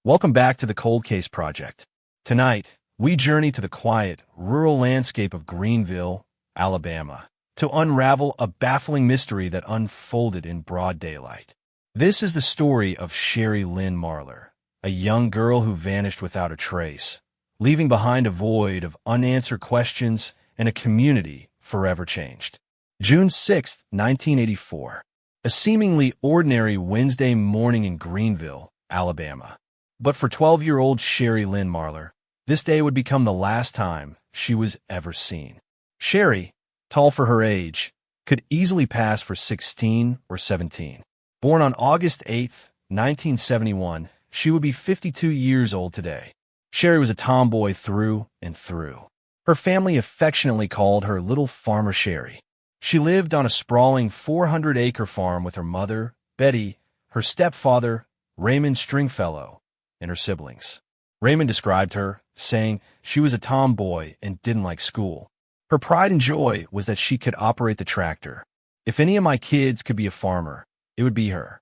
Welcome back to the Cold Case Project. Tonight, we journey to the quiet, rural landscape of Greenville, Alabama, to unravel a baffling mystery that unfolded in broad daylight. This is the story of Sherry Lynn Marler, a young girl who vanished without a trace, leaving behind a void of unanswered questions and a community forever changed. June 6, 1984. A seemingly ordinary Wednesday morning in Greenville, Alabama. But for 12-year-old Sherry Lynn Marler, this day would become the last time she was ever seen. Sherry, tall for her age, could easily pass for 16 or 17. Born on August 8, 1971, she would be 52 years old today. Sherry was a tomboy through and through. Her family affectionately called her Little Farmer Sherry. She lived on a sprawling 400-acre farm with her mother, Betty, her stepfather, Raymond Stringfellow, and her siblings. Raymond described her, saying she was a tomboy and didn't like school. Her pride and joy was that she could operate the tractor. If any of my kids could be a farmer, it would be her.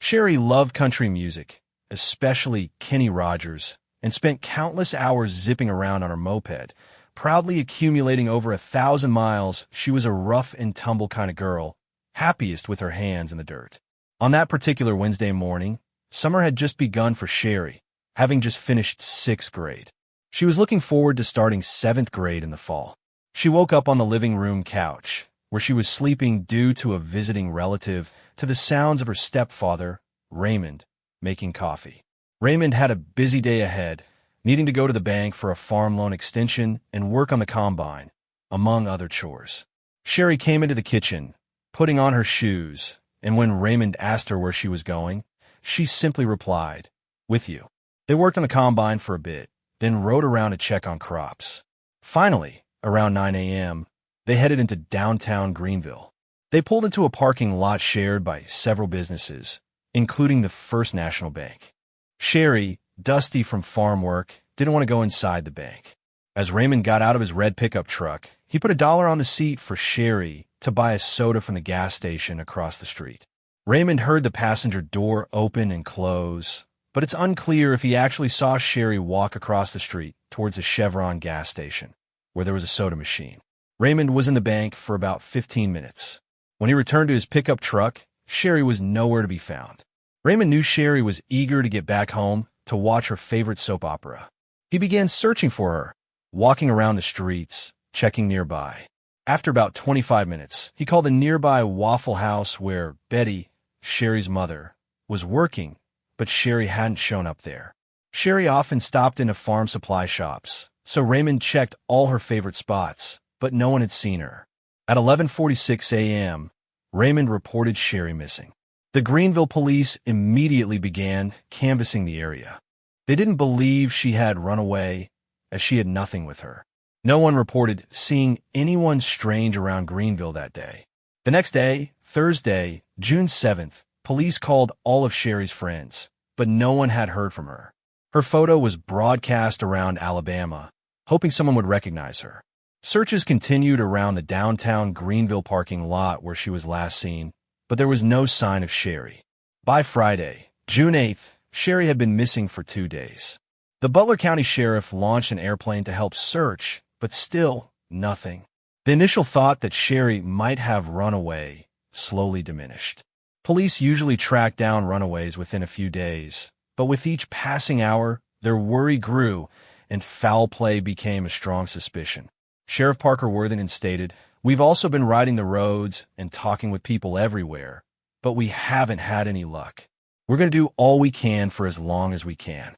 Sherry loved country music, especially Kenny Rogers, and spent countless hours zipping around on her moped, proudly accumulating over 1,000 miles. She was a rough-and-tumble kind of girl, happiest with her hands in the dirt. On that particular Wednesday morning, summer had just begun for Sherry, having just finished 6th grade. She was looking forward to starting 7th grade in the fall. She woke up on the living room couch, where she was sleeping due to a visiting relative, to the sounds of her stepfather, Raymond, making coffee. Raymond had a busy day ahead, needing to go to the bank for a farm loan extension and work on the combine, among other chores. Sherry came into the kitchen, putting on her shoes, and when Raymond asked her where she was going, she simply replied, "With you." They worked on the combine for a bit, then rode around to check on crops. Finally, around 9 a.m., they headed into downtown Greenville. They pulled into a parking lot shared by several businesses, including the First National Bank. Sherry, dusty from farm work, didn't want to go inside the bank. As Raymond got out of his red pickup truck, he put $1 on the seat for Sherry to buy a soda from the gas station across the street. Raymond heard the passenger door open and close, but it's unclear if he actually saw Sherry walk across the street towards the Chevron gas station, where there was a soda machine. Raymond was in the bank for about 15 minutes. When he returned to his pickup truck, Sherry was nowhere to be found. Raymond knew Sherry was eager to get back home to watch her favorite soap opera. He began searching for her, walking around the streets, checking nearby. After about 25 minutes, he called the nearby Waffle House where Betty, Sherry's mother, was working, but Sherry hadn't shown up there. Sherry often stopped into farm supply shops, so Raymond checked all her favorite spots, but no one had seen her. At 11:46 a.m., Raymond reported Sherry missing. The Greenville police immediately began canvassing the area. They didn't believe she had run away, as she had nothing with her. No one reported seeing anyone strange around Greenville that day. The next day, Thursday, June 7th, police called all of Sherry's friends, but no one had heard from her. Her photo was broadcast around Alabama, hoping someone would recognize her. Searches continued around the downtown Greenville parking lot where she was last seen, but there was no sign of Sherry. By Friday, June 8th, Sherry had been missing for 2 days. The Butler County Sheriff launched an airplane to help search, but still nothing. The initial thought that Sherry might have run away slowly diminished. Police usually track down runaways within a few days, but with each passing hour, their worry grew and foul play became a strong suspicion. Sheriff Parker Worthington stated, "We've also been riding the roads and talking with people everywhere, but we haven't had any luck. We're going to do all we can for as long as we can."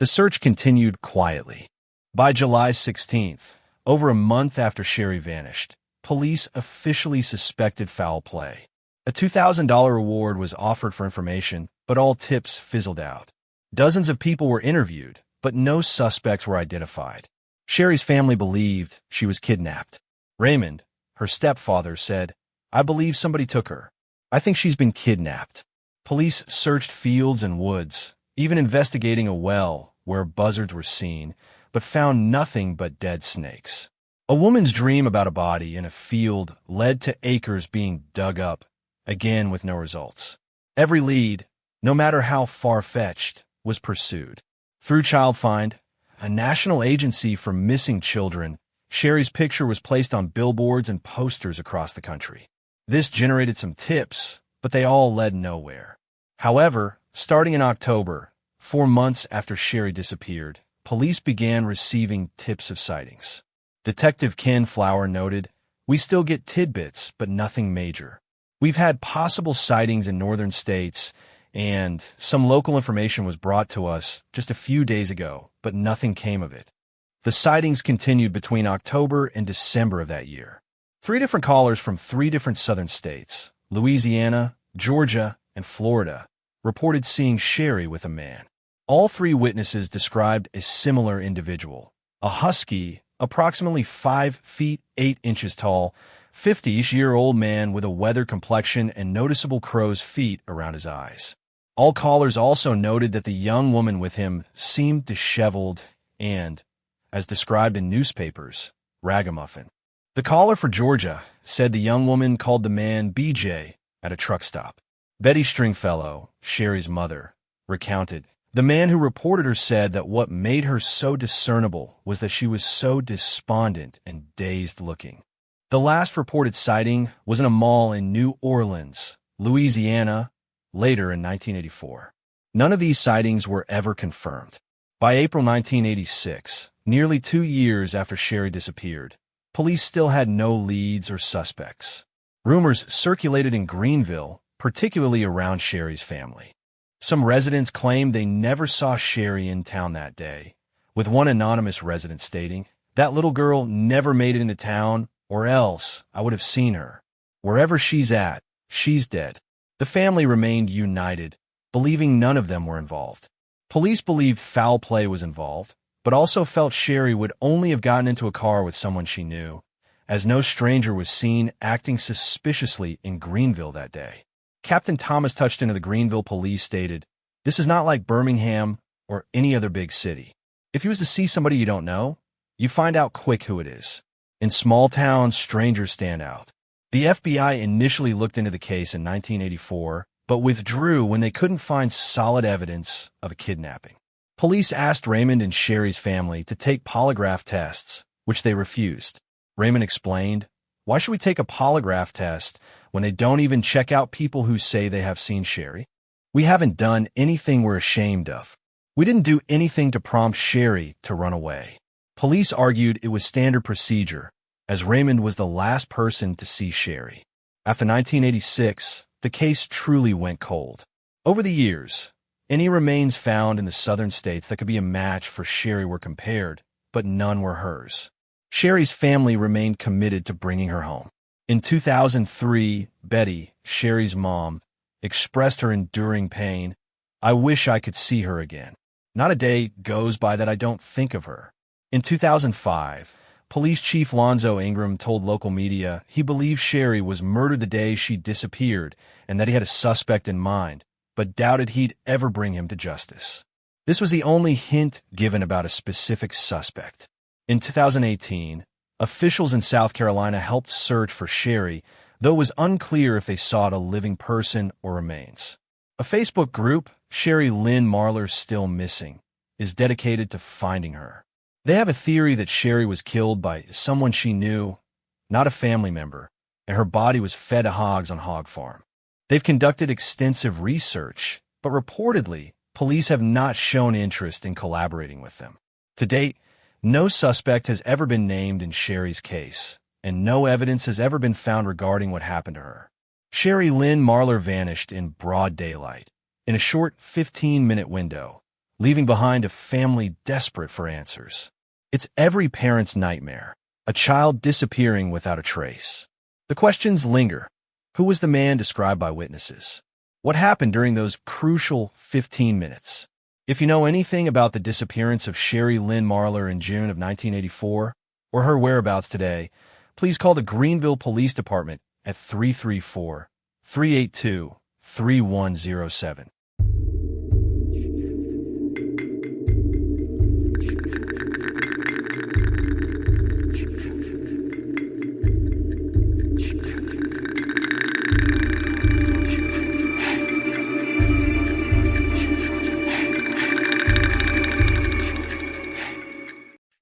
The search continued quietly. By July 16th, over a month after Sherry vanished, police officially suspected foul play. A $2,000 reward was offered for information, but all tips fizzled out. Dozens of people were interviewed, but no suspects were identified. Sherry's family believed she was kidnapped. Raymond, her stepfather, said, "I believe somebody took her. I think she's been kidnapped." Police searched fields and woods, even investigating a well where buzzards were seen, but found nothing but dead snakes. A woman's dream about a body in a field led to acres being dug up, again with no results. Every lead, no matter how far-fetched, was pursued. Through Child Find, a national agency for missing children, Sherry's picture was placed on billboards and posters across the country. This generated some tips, but they all led nowhere. However, starting in October, 4 months after Sherry disappeared, police began receiving tips of sightings. Detective Ken Flower noted, "We still get tidbits, but nothing major. We've had possible sightings in northern states, and some local information was brought to us just a few days ago, but nothing came of it." The sightings continued between October and December of that year. 3 different callers from 3 different southern states, Louisiana, Georgia, and Florida, reported seeing Sherry with a man. All 3 witnesses described a similar individual, a husky, approximately 5 feet 8 inches tall, 50-year-old man with a weathered complexion and noticeable crow's feet around his eyes. All callers also noted that the young woman with him seemed disheveled and, as described in newspapers, ragamuffin. The caller for Georgia said the young woman called the man BJ at a truck stop. Betty Stringfellow, Sherry's mother, recounted, "The man who reported her said that what made her so discernible was that she was so despondent and dazed looking." The last reported sighting was in a mall in New Orleans, Louisiana, later in 1984. None of these sightings were ever confirmed. By April 1986, nearly 2 years after Sherry disappeared, police still had no leads or suspects. Rumors circulated in Greenville, particularly around Sherry's family. Some residents claimed they never saw Sherry in town that day, with one anonymous resident stating, "That little girl never made it into town, or else I would have seen her. Wherever she's at, she's dead." The family remained united, believing none of them were involved. Police believed foul play was involved, but also felt Sherry would only have gotten into a car with someone she knew, as no stranger was seen acting suspiciously in Greenville that day. Captain Thomas Touchton of the Greenville Police stated, "This is not like Birmingham or any other big city. If you was to see somebody you don't know, you find out quick who it is. In small towns, strangers stand out." The FBI initially looked into the case in 1984, but withdrew when they couldn't find solid evidence of a kidnapping. Police asked Raymond and Sherry's family to take polygraph tests, which they refused. Raymond explained, "Why should we take a polygraph test when they don't even check out people who say they have seen Sherry? We haven't done anything we're ashamed of. We didn't do anything to prompt Sherry to run away." Police argued it was standard procedure, as Raymond was the last person to see Sherry. After 1986, the case truly went cold. Over the years, any remains found in the southern states that could be a match for Sherry were compared, but none were hers. Sherry's family remained committed to bringing her home. In 2003, Betty, Sherry's mom, expressed her enduring pain, "I wish I could see her again. Not a day goes by that I don't think of her." In 2005, Police Chief Lonzo Ingram told local media he believed Sherry was murdered the day she disappeared and that he had a suspect in mind, but doubted he'd ever bring him to justice. This was the only hint given about a specific suspect. In 2018, officials in South Carolina helped search for Sherry, though it was unclear if they sought a living person or remains. A Facebook group, Sherry Lynn Marlar Still Missing, is dedicated to finding her. They have a theory that Sherry was killed by someone she knew, not a family member, and her body was fed to hogs on Hog Farm. They've conducted extensive research, but reportedly, police have not shown interest in collaborating with them. To date, no suspect has ever been named in Sherry's case, and no evidence has ever been found regarding what happened to her. Sherry Lynn Marlar vanished in broad daylight, in a short 15-minute window, leaving behind a family desperate for answers. It's every parent's nightmare, a child disappearing without a trace. The questions linger. Who was the man described by witnesses? What happened during those crucial 15 minutes? If you know anything about the disappearance of Sherry Lynn Marlar in June of 1984, or her whereabouts today, please call the Greenville Police Department at 334-382-3107.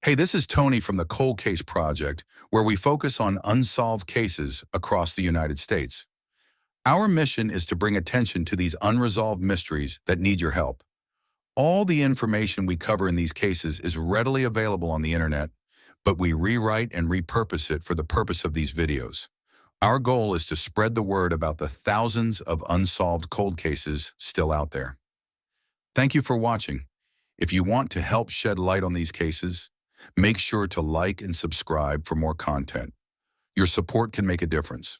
Hey, this is Tony from the Cold Case Project, where we focus on unsolved cases across the United States. Our mission is to bring attention to these unresolved mysteries that need your help. All the information we cover in these cases is readily available on the internet, but we rewrite and repurpose it for the purpose of these videos. Our goal is to spread the word about the thousands of unsolved cold cases still out there. Thank you for watching. If you want to help shed light on these cases, make sure to like and subscribe for more content. Your support can make a difference.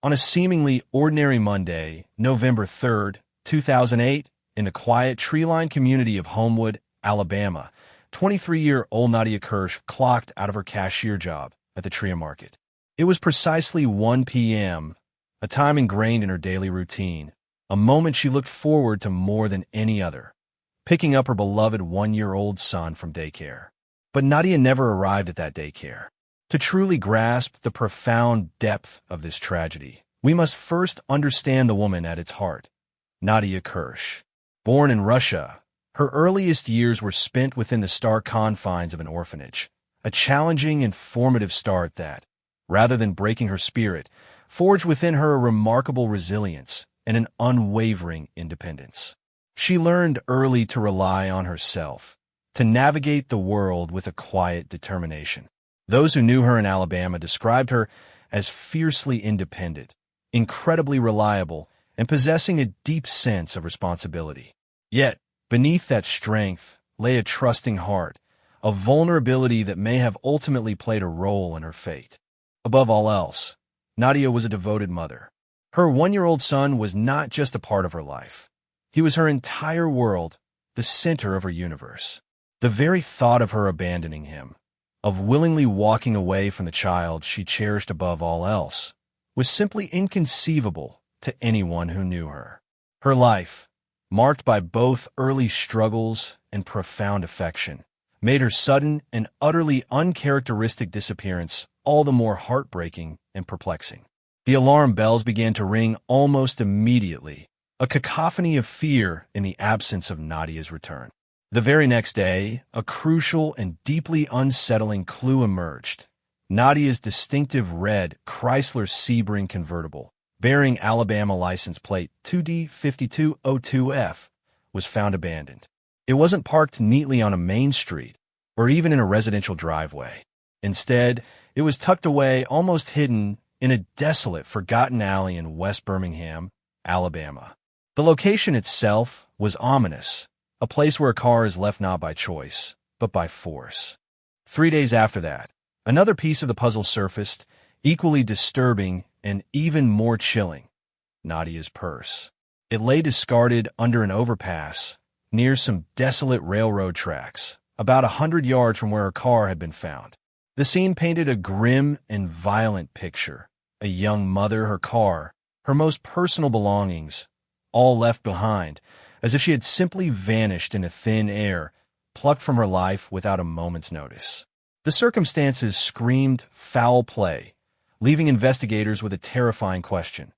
On a seemingly ordinary Monday, November 3rd, 2008, in the quiet tree-lined community of Homewood, Alabama, 23-year-old Nadia Kirsch clocked out of her cashier job at the Tria Market. It was precisely 1 p.m., a time ingrained in her daily routine, a moment she looked forward to more than any other, picking up her beloved 1-year-old son from daycare. But Nadia never arrived at that daycare. To truly grasp the profound depth of this tragedy, we must first understand the woman at its heart, Nadia Kirsch. Born in Russia, her earliest years were spent within the stark confines of an orphanage, a challenging and formative start that, rather than breaking her spirit, forged within her a remarkable resilience and an unwavering independence. She learned early to rely on herself, to navigate the world with a quiet determination. Those who knew her in Alabama described her as fiercely independent, incredibly reliable, and possessing a deep sense of responsibility. Yet, beneath that strength lay a trusting heart, a vulnerability that may have ultimately played a role in her fate. Above all else, Nadia was a devoted mother. Her 1-year-old son was not just a part of her life. He was her entire world, the center of her universe. The very thought of her abandoning him, of willingly walking away from the child she cherished above all else, was simply inconceivable to anyone who knew her. Her life, marked by both early struggles and profound affection, made her sudden and utterly uncharacteristic disappearance all the more heartbreaking and perplexing. The alarm bells began to ring almost immediately, a cacophony of fear in the absence of Nadia's return. The very next day, a crucial and deeply unsettling clue emerged. Nadia's distinctive red Chrysler Sebring convertible, bearing Alabama license plate 2D5202F, was found abandoned. It wasn't parked neatly on a main street or even in a residential driveway. Instead, it was tucked away, almost hidden, in a desolate, forgotten alley in West Birmingham, Alabama. The location itself was ominous, a place where a car is left not by choice, but by force. 3 days after that, another piece of the puzzle surfaced, equally disturbing and even more chilling: Nadia's purse. It lay discarded under an overpass near some desolate railroad tracks, about 100 yards from where her car had been found. The scene painted a grim and violent picture: a young mother, her car, her most personal belongings, all left behind, as if she had simply vanished into thin air, plucked from her life without a moment's notice. The circumstances screamed foul play, leaving investigators with a terrifying question: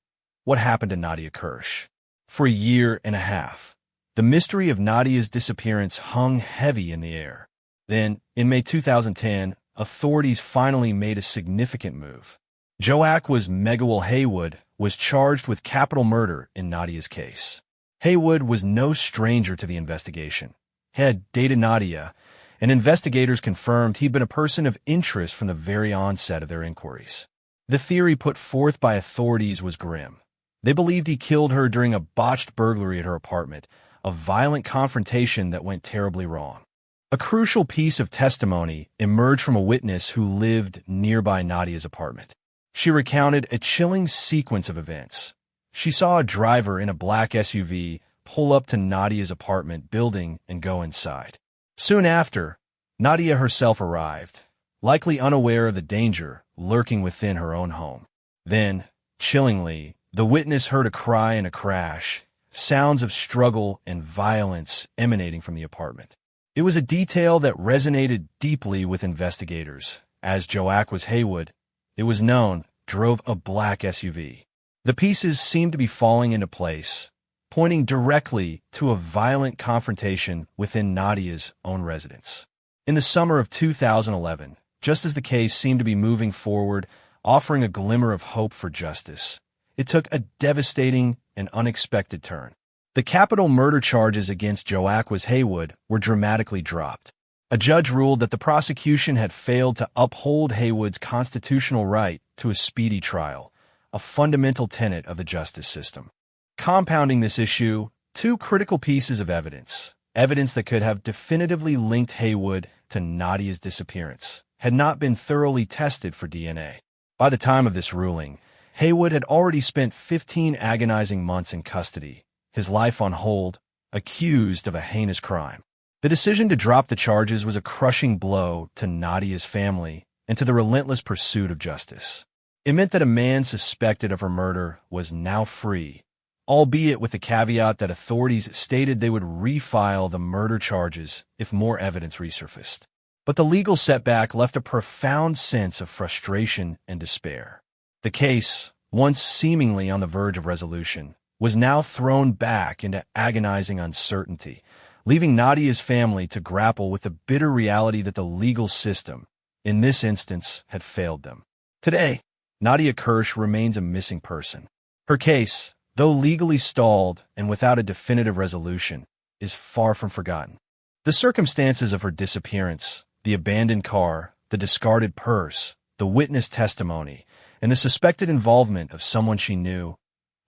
what happened to Nadia Kirsch? For a year and a half, the mystery of Nadia's disappearance hung heavy in the air. Then, in May 2010, authorities finally made a significant move. Joaquin Megawil Haywood was charged with capital murder in Nadia's case. Haywood was no stranger to the investigation. He had dated Nadia, and investigators confirmed he'd been a person of interest from the very onset of their inquiries. The theory put forth by authorities was grim. They believed he killed her during a botched burglary at her apartment, a violent confrontation that went terribly wrong. A crucial piece of testimony emerged from a witness who lived nearby Nadia's apartment. She recounted a chilling sequence of events. She saw a driver in a black SUV pull up to Nadia's apartment building and go inside. Soon after, Nadia herself arrived, likely unaware of the danger lurking within her own home. Then, chillingly, the witness heard a cry and a crash, sounds of struggle and violence emanating from the apartment. It was a detail that resonated deeply with investigators, as Joaquin Haywood, it was known, drove a black SUV. The pieces seemed to be falling into place, pointing directly to a violent confrontation within Nadia's own residence. In the summer of 2011, just as the case seemed to be moving forward, offering a glimmer of hope for justice, it took a devastating and unexpected turn. The capital murder charges against Joaquin Haywood were dramatically dropped. A judge ruled that the prosecution had failed to uphold Haywood's constitutional right to a speedy trial, a fundamental tenet of the justice system. Compounding this issue, two critical pieces of evidence that could have definitively linked Haywood to Nadia's disappearance, had not been thoroughly tested for DNA. By the time of this ruling, Haywood had already spent 15 agonizing months in custody, his life on hold, accused of a heinous crime. The decision to drop the charges was a crushing blow to Nadia's family and to the relentless pursuit of justice. It meant that a man suspected of her murder was now free, albeit with the caveat that authorities stated they would refile the murder charges if more evidence resurfaced. But the legal setback left a profound sense of frustration and despair. The case, once seemingly on the verge of resolution, was now thrown back into agonizing uncertainty, leaving Nadia's family to grapple with the bitter reality that the legal system, in this instance, had failed them. Today, Nadia Kirsch remains a missing person. Her case, though legally stalled and without a definitive resolution, is far from forgotten. The circumstances of her disappearance, the abandoned car, the discarded purse, the witness testimony, and the suspected involvement of someone she knew,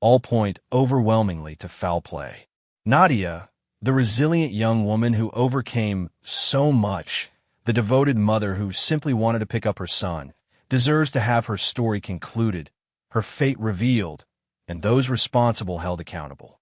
all point overwhelmingly to foul play. Nadia, the resilient young woman who overcame so much, the devoted mother who simply wanted to pick up her son, deserves to have her story concluded, her fate revealed, and those responsible held accountable.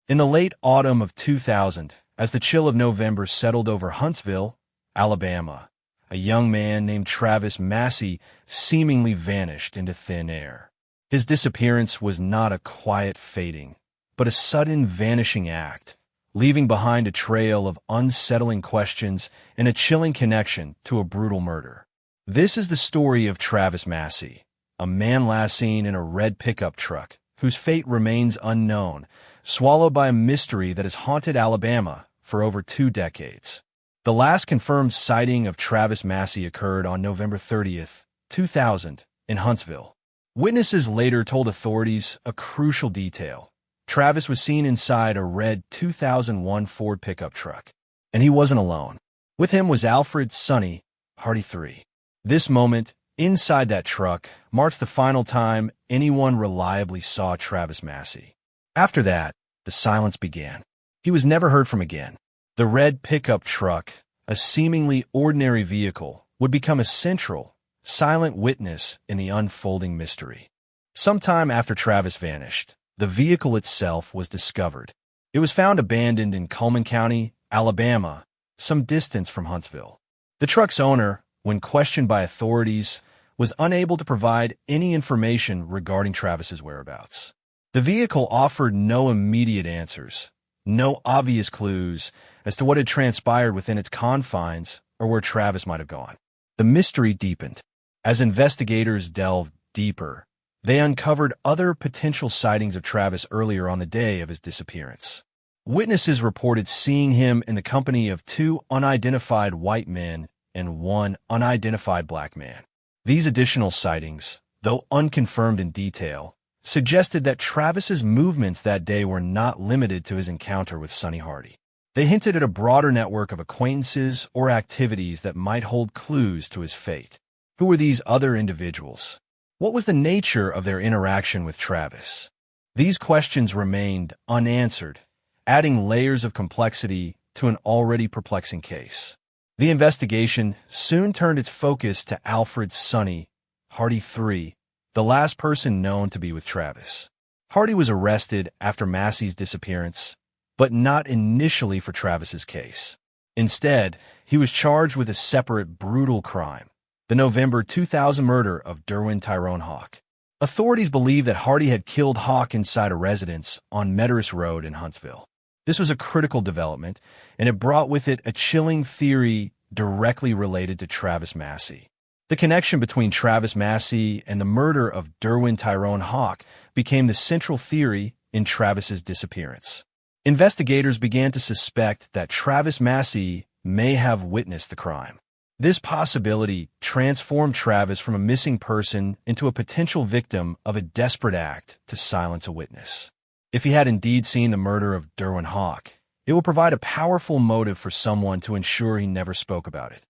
In the late autumn of 2000, as the chill of November settled over Huntsville, Alabama, a young man named Travis Massey seemingly vanished into thin air. His disappearance was not a quiet fading, but a sudden vanishing act, leaving behind a trail of unsettling questions and a chilling connection to a brutal murder. This is the story of Travis Massey, a man last seen in a red pickup truck, whose fate remains unknown, swallowed by a mystery that has haunted Alabama for over 2 decades. The last confirmed sighting of Travis Massey occurred on November 30th, 2000, in Huntsville. Witnesses later told authorities a crucial detail. Travis was seen inside a red 2001 Ford pickup truck, and he wasn't alone. With him was Alfred Sonny Hardy III. This moment, inside that truck, marks the final time anyone reliably saw Travis Massey. After that, the silence began. He was never heard from again. The red pickup truck, a seemingly ordinary vehicle, would become a central, silent witness in the unfolding mystery. Sometime after Travis vanished, the vehicle itself was discovered. It was found abandoned in Cullman County, Alabama, some distance from Huntsville. The truck's owner, when questioned by authorities, was unable to provide any information regarding Travis's whereabouts. The vehicle offered no immediate answers, no obvious clues as to what had transpired within its confines or where Travis might have gone. The mystery deepened. As investigators delved deeper, they uncovered other potential sightings of Travis earlier on the day of his disappearance. Witnesses reported seeing him in the company of 2 unidentified white men and 1 unidentified black man. These additional sightings, though unconfirmed in detail, suggested that Travis's movements that day were not limited to his encounter with Sonny Hardy. They hinted at a broader network of acquaintances or activities that might hold clues to his fate. Who were these other individuals? What was the nature of their interaction with Travis? These questions remained unanswered, adding layers of complexity to an already perplexing case. The investigation soon turned its focus to Alfred Sonny Hardy III, the last person known to be with Travis. Hardy was arrested after Massey's disappearance, but not initially for Travis's case. Instead, he was charged with a separate brutal crime, the November 2000 murder of Derwin Tyrone Hawk. Authorities believe that Hardy had killed Hawk inside a residence on Medeiros Road in Huntsville. This was a critical development, and it brought with it a chilling theory directly related to Travis Massey. The connection between Travis Massey and the murder of Derwin Tyrone Hawk became the central theory in Travis's disappearance. Investigators began to suspect that Travis Massey may have witnessed the crime. This possibility transformed Travis from a missing person into a potential victim of a desperate act to silence a witness. If he had indeed seen the murder of Derwin Hawk, it will provide a powerful motive for someone to ensure he never spoke about it.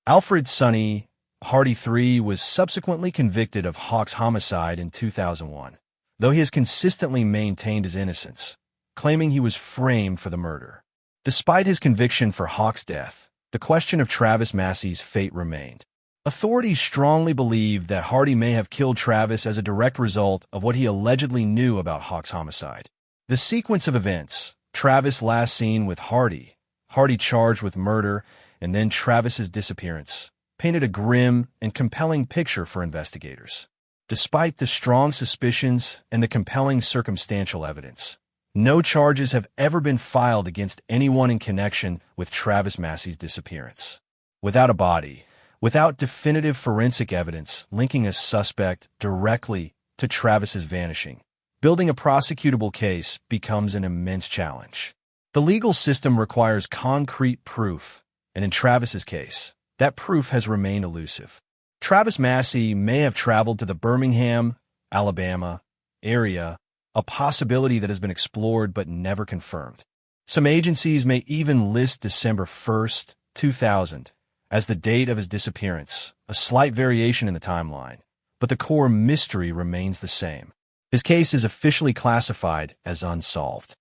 Alfred Sonny Hardy III was subsequently convicted of Hawk's homicide in 2001, though he has consistently maintained his innocence, claiming he was framed for the murder. Despite his conviction for Hawk's death, the question of Travis Massey's fate remained. Authorities strongly believe that Hardy may have killed Travis as a direct result of what he allegedly knew about Hawk's homicide. The sequence of events, Travis last seen with Hardy, Hardy charged with murder, and then Travis's disappearance, painted a grim and compelling picture for investigators. Despite the strong suspicions and the compelling circumstantial evidence, no charges have ever been filed against anyone in connection with Travis Massey's disappearance. Without a body, without definitive forensic evidence linking a suspect directly to Travis's vanishing, building a prosecutable case becomes an immense challenge. The legal system requires concrete proof, and in Travis's case, that proof has remained elusive. Travis Massey may have traveled to the Birmingham, Alabama area, a possibility that has been explored but never confirmed. Some agencies may even list December 1st, 2000, as the date of his disappearance, a slight variation in the timeline, but the core mystery remains the same. His case is officially classified as unsolved.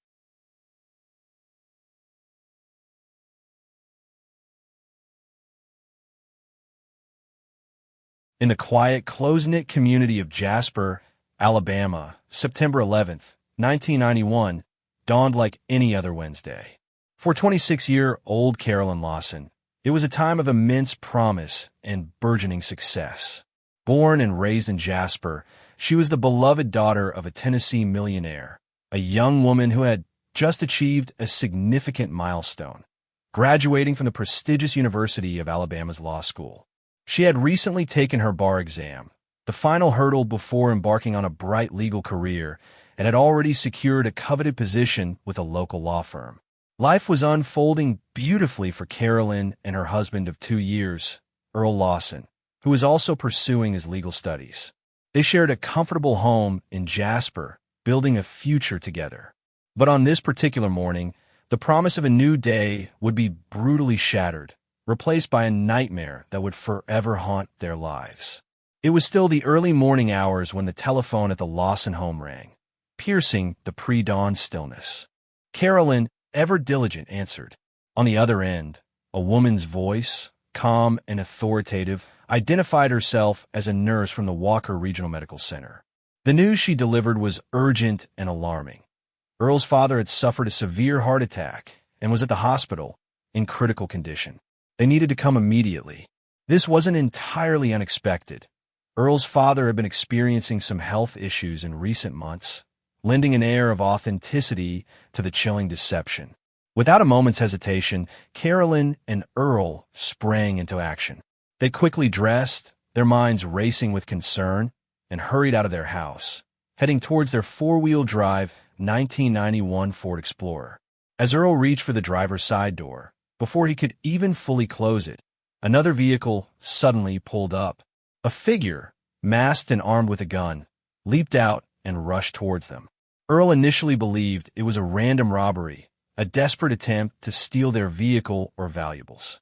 In the quiet, close-knit community of Jasper, Alabama, September 11th, 1991, dawned like any other Wednesday. For 26-year-old Carolyn Lawson, it was a time of immense promise and burgeoning success. Born and raised in Jasper, she was the beloved daughter of a Tennessee millionaire, a young woman who had just achieved a significant milestone, graduating from the prestigious University of Alabama's law school. She had recently taken her bar exam, the final hurdle before embarking on a bright legal career, and had already secured a coveted position with a local law firm. Life was unfolding beautifully for Carolyn and her husband of 2 years, Earl Lawson, who was also pursuing his legal studies. They shared a comfortable home in Jasper, building a future together. But on this particular morning, the promise of a new day would be brutally shattered, replaced by a nightmare that would forever haunt their lives. It was still the early morning hours when the telephone at the Lawson home rang, piercing the pre-dawn stillness. Carolyn, ever diligent, answered. On the other end, a woman's voice, calm and authoritative, identified herself as a nurse from the Walker Regional Medical Center. The news she delivered was urgent and alarming. Earl's father had suffered a severe heart attack and was at the hospital in critical condition. They needed to come immediately. This wasn't entirely unexpected. Earl's father had been experiencing some health issues in recent months, lending an air of authenticity to the chilling deception. Without a moment's hesitation, Carolyn and Earl sprang into action. They quickly dressed, their minds racing with concern, and hurried out of their house, heading towards their four-wheel drive 1991 Ford Explorer. As Earl reached for the driver's side door, before he could even fully close it, another vehicle suddenly pulled up. A figure, masked and armed with a gun, leaped out and rushed towards them. Earl initially believed it was a random robbery, a desperate attempt to steal their vehicle or valuables.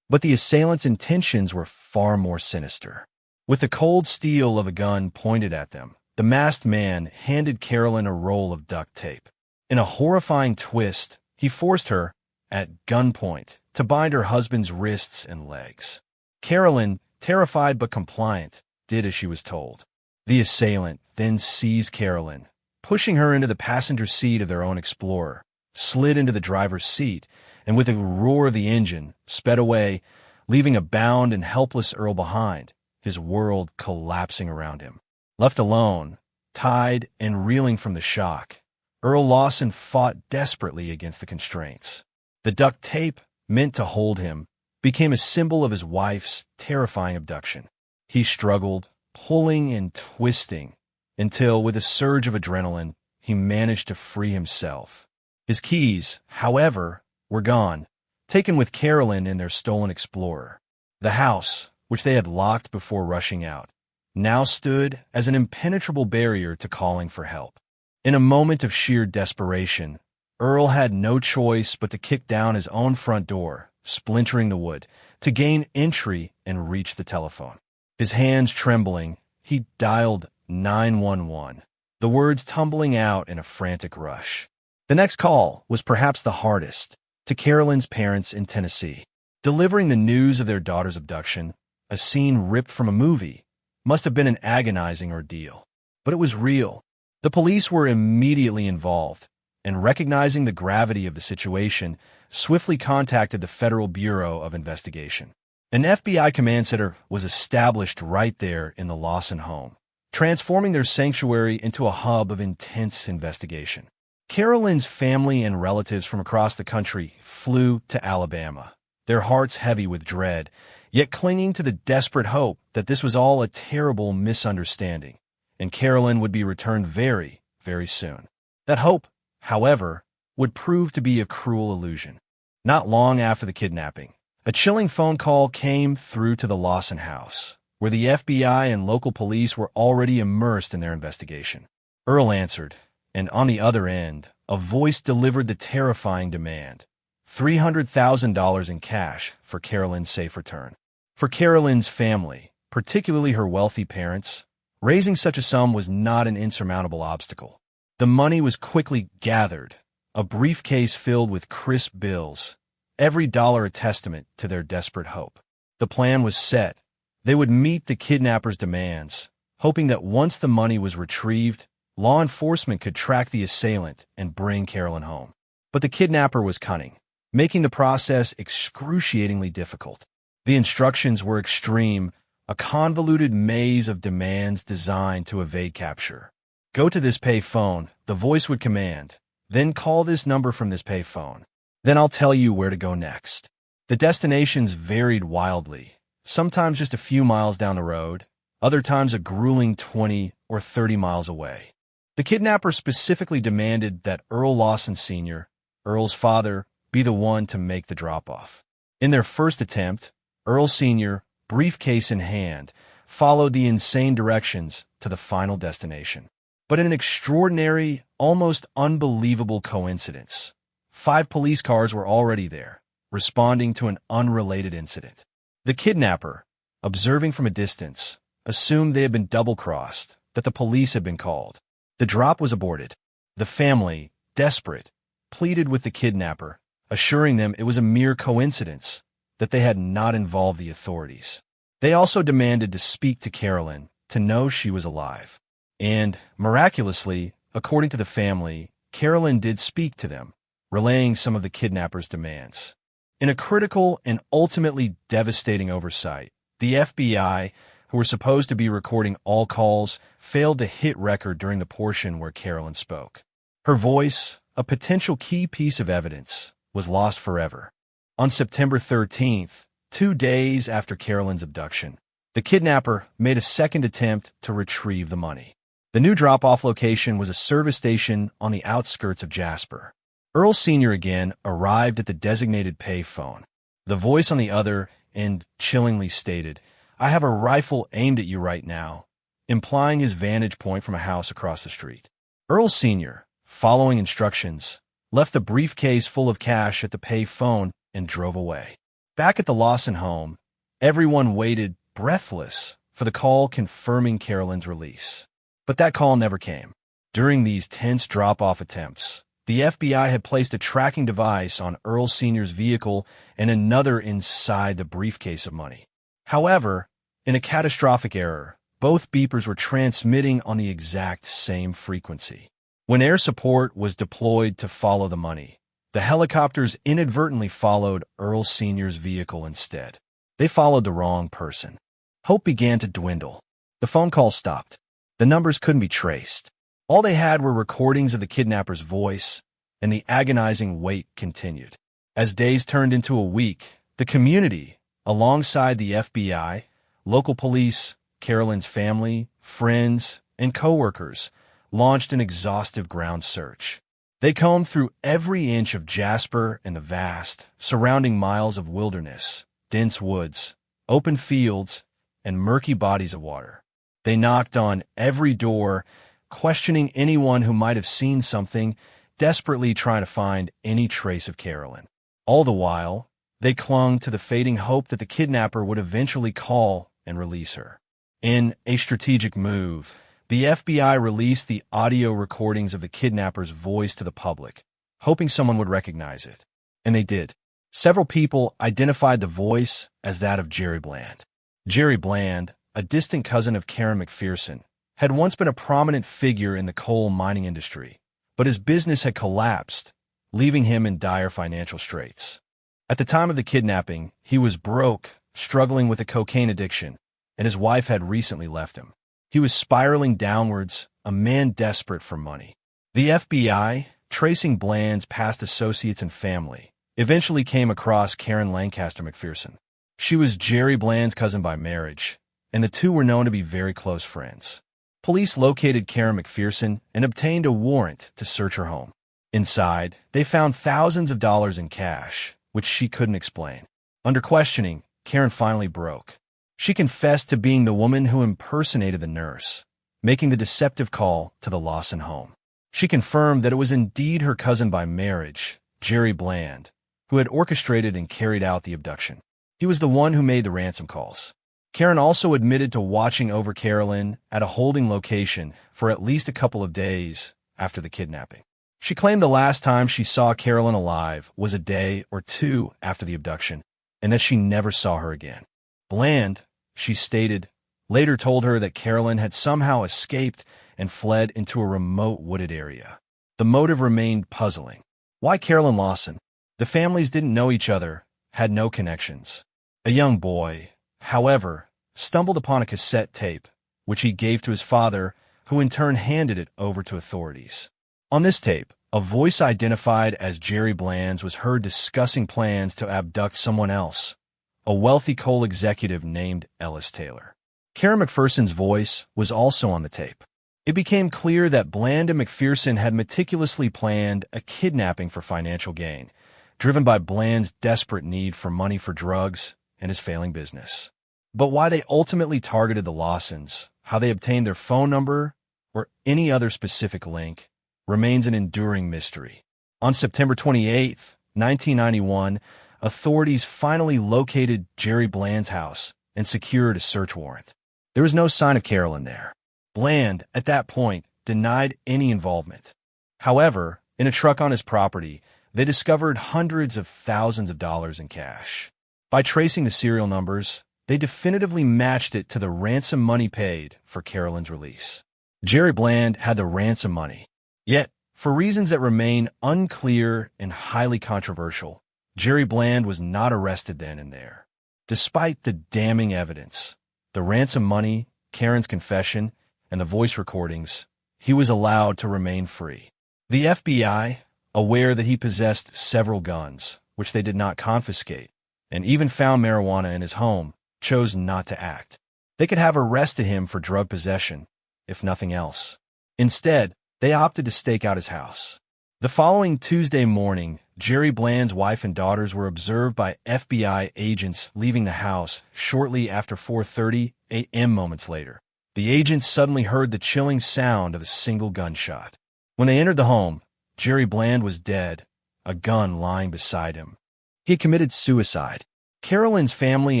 But the assailant's intentions were far more sinister. With the cold steel of a gun pointed at them, the masked man handed Carolyn a roll of duct tape. In a horrifying twist, he forced her, at gunpoint, to bind her husband's wrists and legs. Carolyn, terrified but compliant, did as she was told. The assailant then seized Carolyn, pushing her into the passenger seat of their own Explorer, slid into the driver's seat, and with a roar of the engine, sped away, leaving a bound and helpless Earl behind, his world collapsing around him. Left alone, tied and reeling from the shock, Earl Lawson fought desperately against the constraints. The duct tape, meant to hold him, became a symbol of his wife's terrifying abduction. He struggled, pulling and twisting, until, with a surge of adrenaline, he managed to free himself. His keys, however, were gone, taken with Carolyn in their stolen Explorer. The house, which they had locked before rushing out, now stood as an impenetrable barrier to calling for help. In a moment of sheer desperation, Earl had no choice but to kick down his own front door, splintering the wood, to gain entry and reach the telephone. His hands trembling, he dialed 911, the words tumbling out in a frantic rush. The next call was perhaps the hardest, to Carolyn's parents in Tennessee. Delivering the news of their daughter's abduction, a scene ripped from a movie, must have been an agonizing ordeal. But it was real. The police were immediately involved, and recognizing the gravity of the situation, swiftly contacted the Federal Bureau of Investigation. An FBI command center was established right there in the Lawson home, transforming their sanctuary into a hub of intense investigation. Carolyn's family and relatives from across the country flew to Alabama, their hearts heavy with dread, yet clinging to the desperate hope that this was all a terrible misunderstanding, and Carolyn would be returned very, very soon. That hope, however, would prove to be a cruel illusion. Not long after the kidnapping, a chilling phone call came through to the Lawson house, where the FBI and local police were already immersed in their investigation. Earl answered, and on the other end, a voice delivered the terrifying demand: $300,000 in cash for Carolyn's safe return. For Carolyn's family, particularly her wealthy parents, raising such a sum was not an insurmountable obstacle. The money was quickly gathered, a briefcase filled with crisp bills, every dollar a testament to their desperate hope. The plan was set. They would meet the kidnappers' demands, hoping that once the money was retrieved, law enforcement could track the assailant and bring Carolyn home. But the kidnapper was cunning, making the process excruciatingly difficult. The instructions were extreme, a convoluted maze of demands designed to evade capture. Go to this pay phone, the voice would command. Then call this number from this pay phone. Then I'll tell you where to go next. The destinations varied wildly, sometimes just a few miles down the road, other times a grueling 20 or 30 miles away. The kidnapper specifically demanded that Earl Lawson Sr., Earl's father, be the one to make the drop-off. In their first attempt, Earl Sr., briefcase in hand, followed the insane directions to the final destination. But in an extraordinary, almost unbelievable coincidence, 5 police cars were already there, responding to an unrelated incident. The kidnapper, observing from a distance, assumed they had been double-crossed, that the police had been called. The drop was aborted. The family, desperate, pleaded with the kidnapper, assuring them it was a mere coincidence, that they had not involved the authorities. They also demanded to speak to Carolyn, to know she was alive. And, miraculously, according to the family, Carolyn did speak to them, relaying some of the kidnapper's demands. In a critical and ultimately devastating oversight, the FBI, who were supposed to be recording all calls, failed to hit record during the portion where Carolyn spoke. Her voice, a potential key piece of evidence, was lost forever. On September 13th, 2 days after Carolyn's abduction, the kidnapper made a second attempt to retrieve the money. The new drop-off location was a service station on the outskirts of Jasper. Earl Sr. again arrived at the designated pay phone. The voice on the other end chillingly stated, "I have a rifle aimed at you right now," implying his vantage point from a house across the street. Earl Sr., following instructions, left the briefcase full of cash at the pay phone and drove away. Back at the Lawson home, everyone waited, breathless, for the call confirming Carolyn's release. But that call never came. During these tense drop-off attempts, the FBI had placed a tracking device on Earl Sr.'s vehicle and another inside the briefcase of money. However, in a catastrophic error, both beepers were transmitting on the exact same frequency. When air support was deployed to follow the money, the helicopters inadvertently followed Earl Sr.'s vehicle instead. They followed the wrong person. Hope began to dwindle. The phone call stopped. The numbers couldn't be traced. All they had were recordings of the kidnapper's voice, and the agonizing wait continued. As days turned into a week, the community, alongside the FBI, local police, Carolyn's family, friends, and coworkers, launched an exhaustive ground search. They combed through every inch of Jasper and the vast, surrounding miles of wilderness, dense woods, open fields, and murky bodies of water. They knocked on every door, questioning anyone who might have seen something, desperately trying to find any trace of Carolyn. All the while, they clung to the fading hope that the kidnapper would eventually call and release her. In a strategic move, the FBI released the audio recordings of the kidnapper's voice to the public, hoping someone would recognize it. And they did. Several people identified the voice as that of Jerry Bland. Jerry Bland, a distant cousin of Karen McPherson, had once been a prominent figure in the coal mining industry, but his business had collapsed, leaving him in dire financial straits. At the time of the kidnapping, he was broke, struggling with a cocaine addiction, and his wife had recently left him. He was spiraling downwards, a man desperate for money. The FBI, tracing Bland's past associates and family, eventually came across Karen Lancaster McPherson. She was Jerry Bland's cousin by marriage, and the two were known to be very close friends. Police located Karen McPherson and obtained a warrant to search her home. Inside, they found thousands of dollars in cash, which she couldn't explain. Under questioning, Karen finally broke. She confessed to being the woman who impersonated the nurse, making the deceptive call to the Lawson home. She confirmed that it was indeed her cousin by marriage, Jerry Bland, who had orchestrated and carried out the abduction. He was the one who made the ransom calls. Karen also admitted to watching over Carolyn at a holding location for at least a couple of days after the kidnapping. She claimed the last time she saw Carolyn alive was a day or two after the abduction, and that she never saw her again. Bland, she stated, later told her that Carolyn had somehow escaped and fled into a remote wooded area. The motive remained puzzling. Why Carolyn Lawson? The families didn't know each other, had no connections. A young boy, however, stumbled upon a cassette tape, which he gave to his father, who in turn handed it over to authorities. On this tape, a voice identified as Jerry Bland's was heard discussing plans to abduct someone else, a wealthy coal executive named Ellis Taylor. Karen McPherson's voice was also on the tape. It became clear that Bland and McPherson had meticulously planned a kidnapping for financial gain, driven by Bland's desperate need for money for drugs and his failing business. But why they ultimately targeted the Lawsons, how they obtained their phone number, or any other specific link, remains an enduring mystery. On September 28, 1991, authorities finally located Jerry Bland's house and secured a search warrant. There was no sign of Carolyn there. Bland, at that point, denied any involvement. However, in a truck on his property, they discovered hundreds of thousands of dollars in cash. By tracing the serial numbers, they definitively matched it to the ransom money paid for Carolyn's release. Jerry Bland had the ransom money. Yet, for reasons that remain unclear and highly controversial, Jerry Bland was not arrested then and there. Despite the damning evidence, the ransom money, Karen's confession, and the voice recordings, he was allowed to remain free. The FBI, aware that he possessed several guns, which they did not confiscate, and even found marijuana in his home, chose not to act. They could have arrested him for drug possession, if nothing else. Instead, they opted to stake out his house. The following Tuesday morning, Jerry Bland's wife and daughters were observed by FBI agents leaving the house shortly after 4:30 a.m. moments later. The agents suddenly heard the chilling sound of a single gunshot. When they entered the home, Jerry Bland was dead, a gun lying beside him. He had committed suicide. Carolyn's family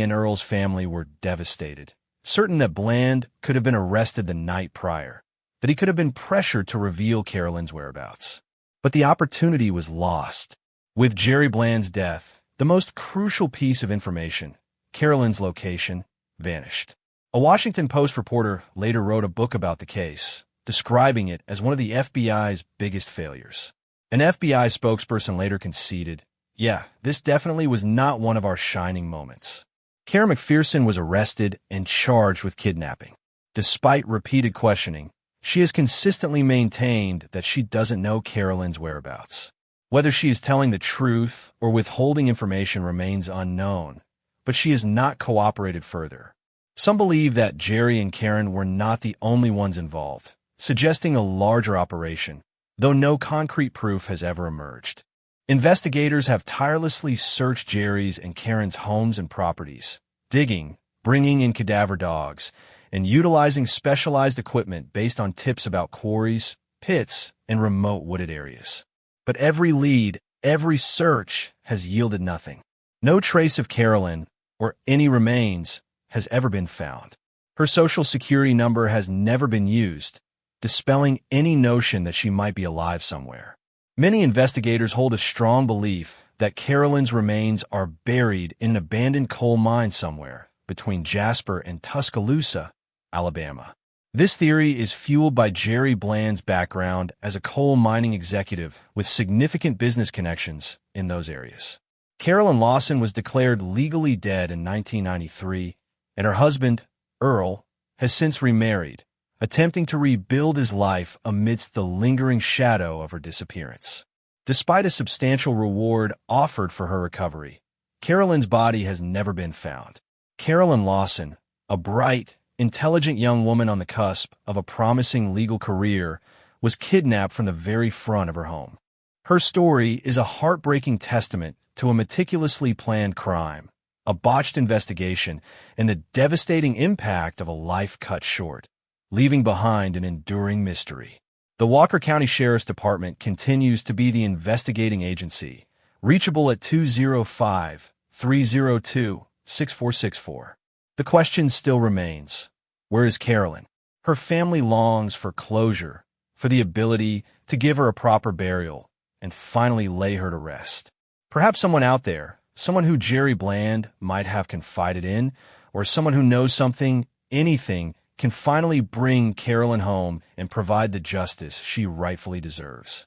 and Earl's family were devastated, certain that Bland could have been arrested the night prior, that he could have been pressured to reveal Carolyn's whereabouts. But the opportunity was lost. With Jerry Bland's death, the most crucial piece of information, Carolyn's location, vanished. A Washington Post reporter later wrote a book about the case, describing it as one of the FBI's biggest failures. An FBI spokesperson later conceded, "Yeah, this definitely was not one of our shining moments." Karen McPherson was arrested and charged with kidnapping. Despite repeated questioning, She has consistently maintained that she doesn't know Carolyn's whereabouts. Whether she is telling the truth or withholding information remains unknown, but she has not cooperated further. Some believe that Jerry and Karen were not the only ones involved, suggesting a larger operation, though no concrete proof has ever emerged. Investigators have tirelessly searched Jerry's and Karen's homes and properties, digging, bringing in cadaver dogs, and utilizing specialized equipment based on tips about quarries, pits, and remote wooded areas. But every lead, every search has yielded nothing. No trace of Carolyn, or any remains, has ever been found. Her social security number has never been used, dispelling any notion that she might be alive somewhere. Many investigators hold a strong belief that Carolyn's remains are buried in an abandoned coal mine somewhere between Jasper and Tuscaloosa, Alabama. This theory is fueled by Jerry Bland's background as a coal mining executive with significant business connections in those areas. Carolyn Lawson was declared legally dead in 1993, and her husband, Earl, has since remarried, attempting to rebuild his life amidst the lingering shadow of her disappearance. Despite a substantial reward offered for her recovery, Carolyn's body has never been found. Carolyn Lawson, a bright, intelligent young woman on the cusp of a promising legal career, was kidnapped from the very front of her home. Her story is a heartbreaking testament to a meticulously planned crime, a botched investigation, and the devastating impact of a life cut short, leaving behind an enduring mystery. The Walker County Sheriff's Department continues to be the investigating agency, reachable at 205-302-6464. The question still remains, where is Carolyn? Her family longs for closure, for the ability to give her a proper burial, and finally lay her to rest. Perhaps someone out there, someone who Jerry Bland might have confided in, or someone who knows something, anything, can finally bring Carolyn home and provide the justice she rightfully deserves.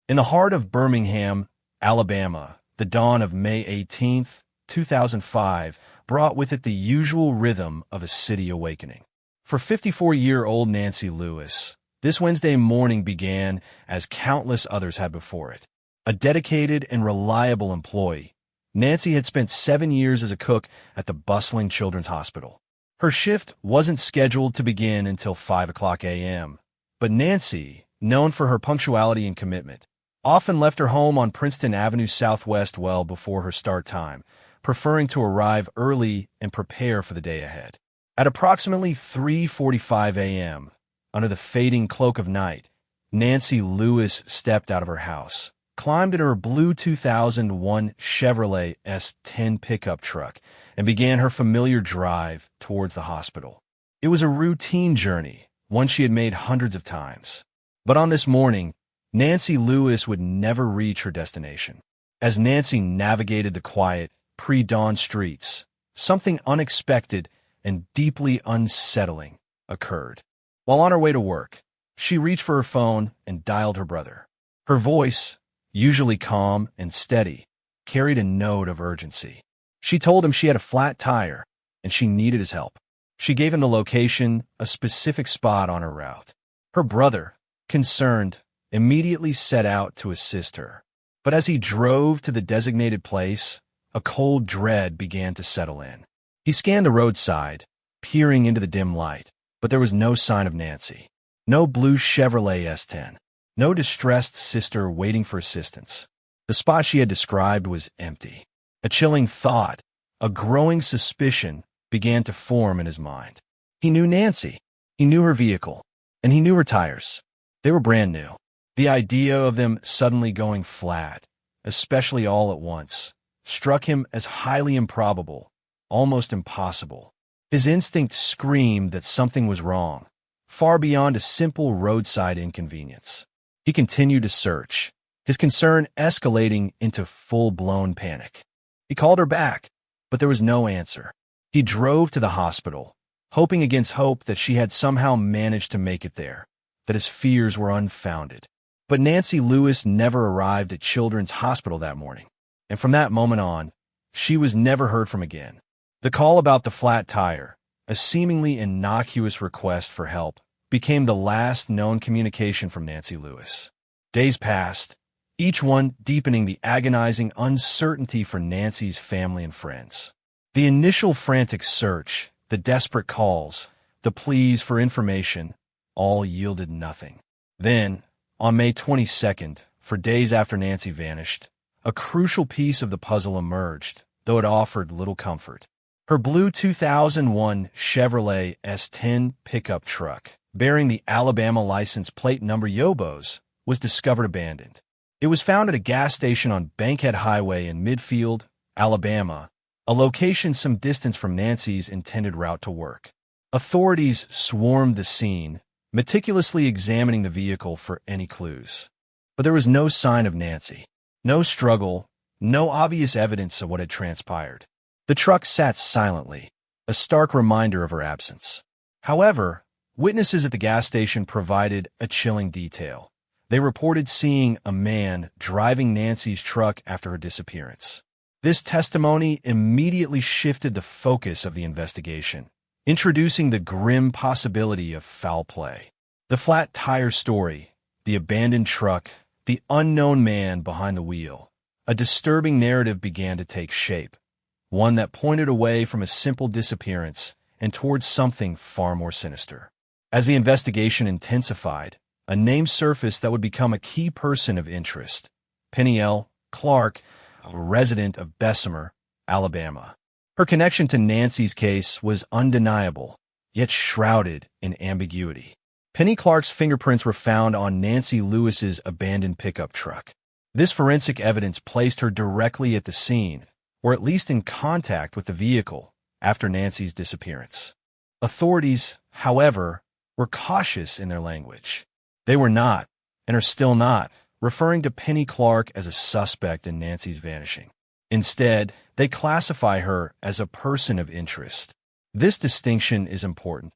In the heart of Birmingham, Alabama, the dawn of May 18, 2005, brought with it the usual rhythm of a city awakening. For 54-year-old Nancy Lewis, this Wednesday morning began as countless others had before it. A dedicated and reliable employee, Nancy had spent 7 years as a cook at the bustling Children's Hospital. Her shift wasn't scheduled to begin until 5 o'clock a.m., but Nancy, known for her punctuality and commitment, often left her home on Princeton Avenue Southwest well before her start time, preferring to arrive early and prepare for the day ahead. At approximately 3:45 a.m., under the fading cloak of night, Nancy Lewis stepped out of her house, climbed into her blue 2001 Chevrolet S10 pickup truck, and began her familiar drive towards the hospital. It was a routine journey, one she had made hundreds of times. But on this morning, Nancy Lewis would never reach her destination. As Nancy navigated the quiet, pre-dawn streets, something unexpected and deeply unsettling occurred. While on her way to work, she reached for her phone and dialed her brother. Her voice, usually calm and steady, carried a note of urgency. She told him she had a flat tire and she needed his help. She gave him the location, a specific spot on her route. Her brother, concerned, immediately set out to assist her. But as he drove to the designated place, a cold dread began to settle in. He scanned the roadside, peering into the dim light, but there was no sign of Nancy. No blue Chevrolet S10. No distressed sister waiting for assistance. The spot she had described was empty. A chilling thought, a growing suspicion, began to form in his mind. He knew Nancy. He knew her vehicle. And he knew her tires. They were brand new. The idea of them suddenly going flat, especially all at once, struck him as highly improbable, almost impossible. His instinct screamed that something was wrong, far beyond a simple roadside inconvenience. He continued to search, his concern escalating into full-blown panic. He called her back, but there was no answer. He drove to the hospital, hoping against hope that she had somehow managed to make it there, that his fears were unfounded. But Nancy Lewis never arrived at Children's Hospital that morning, and from that moment on, she was never heard from again. The call about the flat tire, a seemingly innocuous request for help, became the last known communication from Nancy Lewis. Days passed, each one deepening the agonizing uncertainty for Nancy's family and friends. The initial frantic search, the desperate calls, the pleas for information, all yielded nothing. Then, on May 22nd, for days after Nancy vanished, a crucial piece of the puzzle emerged, though it offered little comfort. Her blue 2001 Chevrolet S10 pickup truck, bearing the Alabama license plate number Yobos, was discovered abandoned. It was found at a gas station on Bankhead Highway in Midfield, Alabama, a location some distance from Nancy's intended route to work. Authorities swarmed the scene, meticulously examining the vehicle for any clues. But there was no sign of Nancy. No struggle, no obvious evidence of what had transpired. The truck sat silently, a stark reminder of her absence. However, witnesses at the gas station provided a chilling detail. They reported seeing a man driving Nancy's truck after her disappearance. This testimony immediately shifted the focus of the investigation, introducing the grim possibility of foul play. The flat tire story, the abandoned truck, the unknown man behind the wheel. A disturbing narrative began to take shape, one that pointed away from a simple disappearance and towards something far more sinister. As the investigation intensified, a name surfaced that would become a key person of interest: Penny L. Clark, a resident of Bessemer, Alabama. Her connection to Nancy's case was undeniable, yet shrouded in ambiguity. Penny Clark's fingerprints were found on Nancy Lewis's abandoned pickup truck. This forensic evidence placed her directly at the scene, or at least in contact with the vehicle, after Nancy's disappearance. Authorities, however, were cautious in their language. They were not, and are still not, referring to Penny Clark as a suspect in Nancy's vanishing. Instead, they classify her as a person of interest. This distinction is important.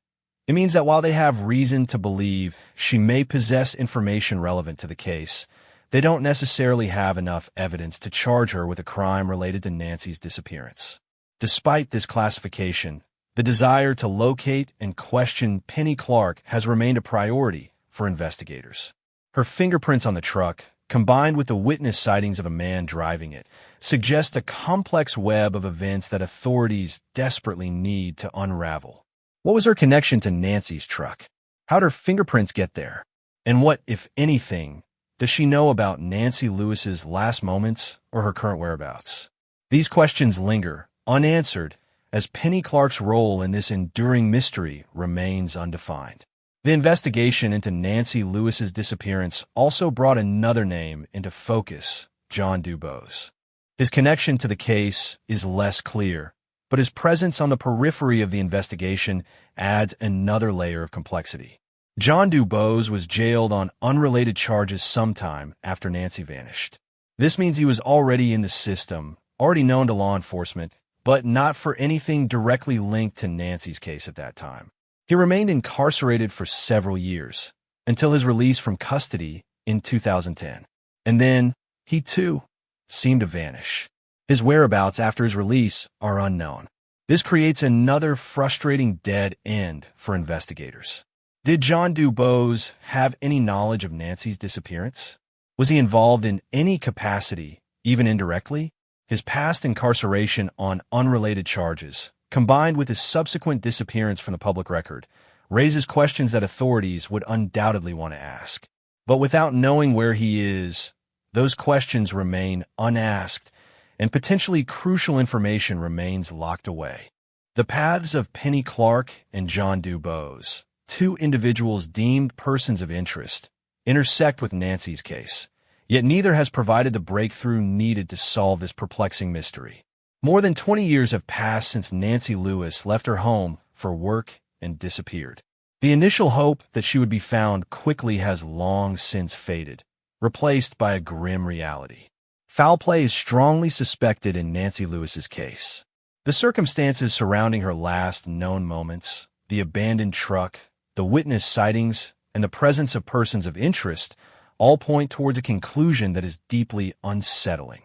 It means that while they have reason to believe she may possess information relevant to the case, they don't necessarily have enough evidence to charge her with a crime related to Nancy's disappearance. Despite this classification, the desire to locate and question Penny Clark has remained a priority for investigators. Her fingerprints on the truck, combined with the witness sightings of a man driving it, suggest a complex web of events that authorities desperately need to unravel. What was her connection to Nancy's truck? How'd her fingerprints get there? And what, if anything, does she know about Nancy Lewis's last moments or her current whereabouts? These questions linger, unanswered, as Penny Clark's role in this enduring mystery remains undefined. The investigation into Nancy Lewis's disappearance also brought another name into focus: John Dubose. His connection to the case is less clear, but his presence on the periphery of the investigation adds another layer of complexity. John Dubose was jailed on unrelated charges sometime after Nancy vanished. This means he was already in the system, already known to law enforcement, but not for anything directly linked to Nancy's case at that time. He remained incarcerated for several years, until his release from custody in 2010. And then, he too seemed to vanish. His whereabouts after his release are unknown. This creates another frustrating dead end for investigators. Did John Dubose have any knowledge of Nancy's disappearance? Was he involved in any capacity, even indirectly? His past incarceration on unrelated charges, combined with his subsequent disappearance from the public record, raises questions that authorities would undoubtedly want to ask. But without knowing where he is, those questions remain unasked, and potentially crucial information remains locked away. The paths of Penny Clark and John Dubose, two individuals deemed persons of interest, intersect with Nancy's case, yet neither has provided the breakthrough needed to solve this perplexing mystery. More than 20 years have passed since Nancy Lewis left her home for work and disappeared. The initial hope that she would be found quickly has long since faded, replaced by a grim reality. Foul play is strongly suspected in Nancy Lewis's case. The circumstances surrounding her last known moments, the abandoned truck, the witness sightings, and the presence of persons of interest all point towards a conclusion that is deeply unsettling.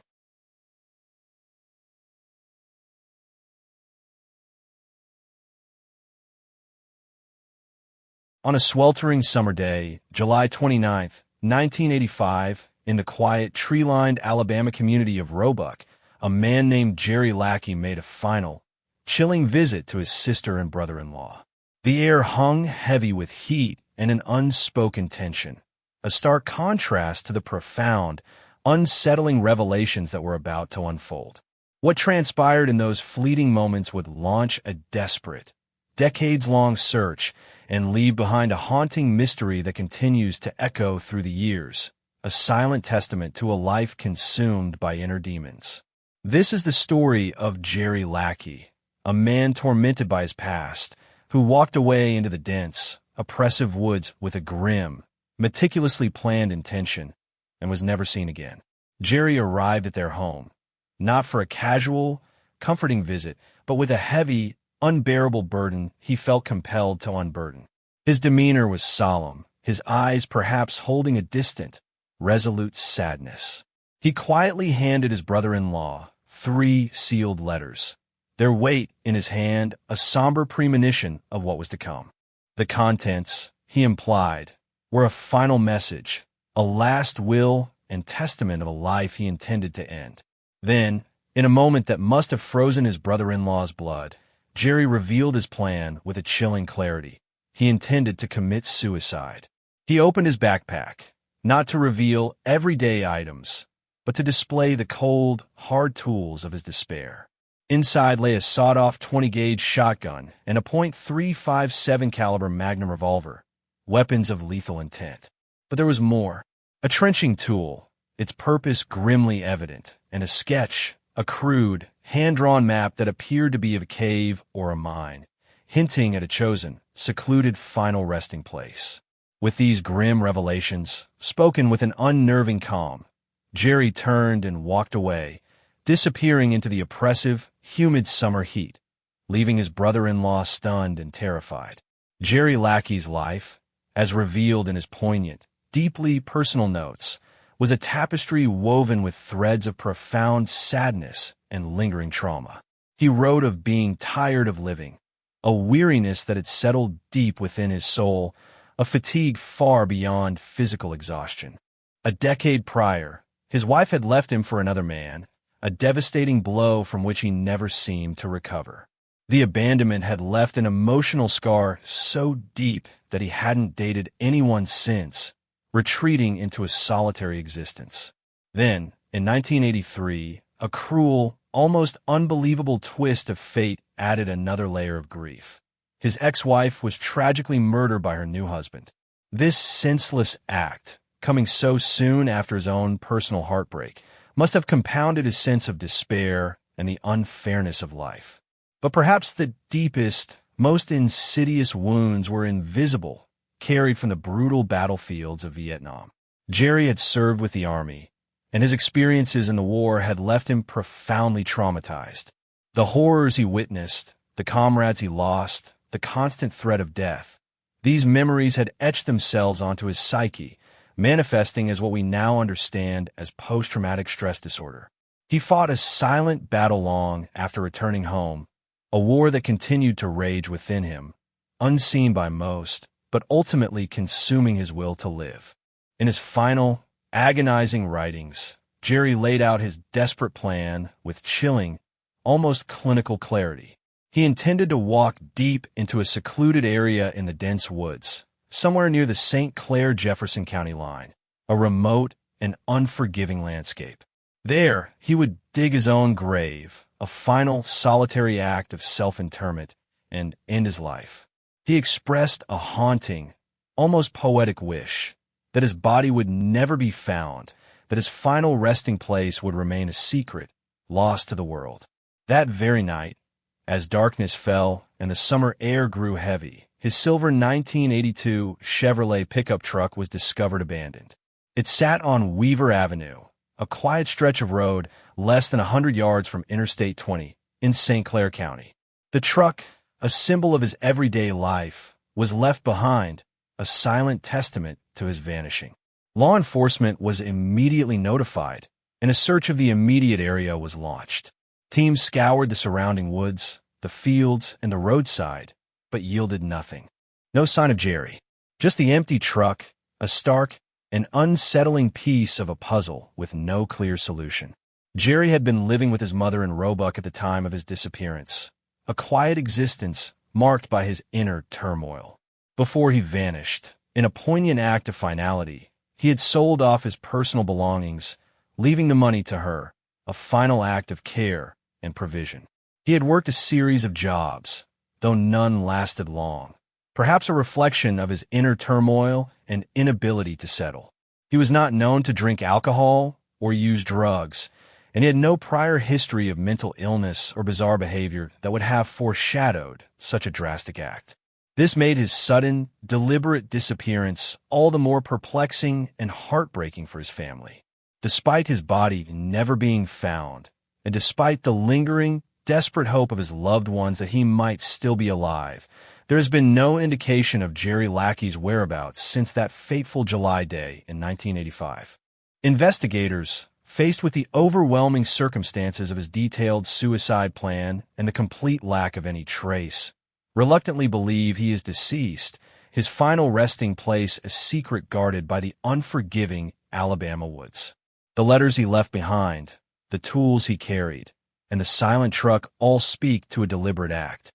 On a sweltering summer day, July 29th, 1985, in the quiet, tree-lined Alabama community of Roebuck, a man named Jerry Lackey made a final, chilling visit to his sister and brother-in-law. The air hung heavy with heat and an unspoken tension, a stark contrast to the profound, unsettling revelations that were about to unfold. What transpired in those fleeting moments would launch a desperate, decades-long search and leave behind a haunting mystery that continues to echo through the years, a silent testament to a life consumed by inner demons. This is the story of Jerry Lackey, a man tormented by his past, who walked away into the dense, oppressive woods with a grim, meticulously planned intention and was never seen again. Jerry arrived at their home, not for a casual, comforting visit, but with a heavy, unbearable burden he felt compelled to unburden. His demeanor was solemn, his eyes perhaps holding a distant, resolute sadness. He quietly handed his brother-in-law 3 sealed letters, their weight in his hand a somber premonition of what was to come. The contents, he implied, were a final message, a last will and testament of a life he intended to end. Then, in a moment that must have frozen his brother-in-law's blood, Jerry revealed his plan with a chilling clarity. He intended to commit suicide. He opened his backpack, not to reveal everyday items, but to display the cold, hard tools of his despair. Inside lay a sawed-off 20-gauge shotgun and a .357 caliber Magnum revolver, weapons of lethal intent. But there was more. A trenching tool, its purpose grimly evident, and a sketch, a crude, hand-drawn map that appeared to be of a cave or a mine, hinting at a chosen, secluded final resting place. With these grim revelations, spoken with an unnerving calm, Jerry turned and walked away, disappearing into the oppressive, humid summer heat, leaving his brother-in-law stunned and terrified. Jerry Lackey's life, as revealed in his poignant, deeply personal notes, was a tapestry woven with threads of profound sadness and lingering trauma. He wrote of being tired of living, a weariness that had settled deep within his soul, a fatigue far beyond physical exhaustion. A decade prior, his wife had left him for another man, a devastating blow from which he never seemed to recover. The abandonment had left an emotional scar so deep that he hadn't dated anyone since, retreating into a solitary existence. Then, in 1983, a cruel, almost unbelievable twist of fate added another layer of grief. His ex-wife was tragically murdered by her new husband. This senseless act, coming so soon after his own personal heartbreak, must have compounded his sense of despair and the unfairness of life. But perhaps the deepest, most insidious wounds were invisible, carried from the brutal battlefields of Vietnam. Jerry had served with the Army, and his experiences in the war had left him profoundly traumatized. The horrors he witnessed, the comrades he lost, the constant threat of death, these memories had etched themselves onto his psyche, manifesting as what we now understand as post-traumatic stress disorder. He fought a silent battle long after returning home, a war that continued to rage within him, unseen by most, but ultimately consuming his will to live. In his final, agonizing writings, Jerry laid out his desperate plan with chilling, almost clinical clarity. He intended to walk deep into a secluded area in the dense woods, somewhere near the St. Clair-Jefferson County line, a remote and unforgiving landscape. There, he would dig his own grave, a final solitary act of self-interment, and end his life. He expressed a haunting, almost poetic wish that his body would never be found, that his final resting place would remain a secret, lost to the world. That very night, as darkness fell and the summer air grew heavy, his silver 1982 Chevrolet pickup truck was discovered abandoned. It sat on Weaver Avenue, a quiet stretch of road less than 100 yards from Interstate 20 in St. Clair County. The truck, a symbol of his everyday life, was left behind, a silent testament to his vanishing. Law enforcement was immediately notified, and a search of the immediate area was launched. Teams scoured the surrounding woods, the fields, and the roadside, but yielded nothing. No sign of Jerry. Just the empty truck, a stark and unsettling piece of a puzzle with no clear solution. Jerry had been living with his mother in Roebuck at the time of his disappearance, a quiet existence marked by his inner turmoil. Before he vanished, in a poignant act of finality, he had sold off his personal belongings, leaving the money to her, a final act of care and provision. He had worked a series of jobs, though none lasted long, perhaps a reflection of his inner turmoil and inability to settle. He was not known to drink alcohol or use drugs, and he had no prior history of mental illness or bizarre behavior that would have foreshadowed such a drastic act. This made his sudden, deliberate disappearance all the more perplexing and heartbreaking for his family. Despite his body never being found, and despite the lingering, desperate hope of his loved ones that he might still be alive, there has been no indication of Jerry Lackey's whereabouts since that fateful July day in 1985. Investigators, faced with the overwhelming circumstances of his detailed suicide plan and the complete lack of any trace, reluctantly believe he is deceased, his final resting place a secret guarded by the unforgiving Alabama woods. The letters he left behind, the tools he carried, and the silent truck all speak to a deliberate act.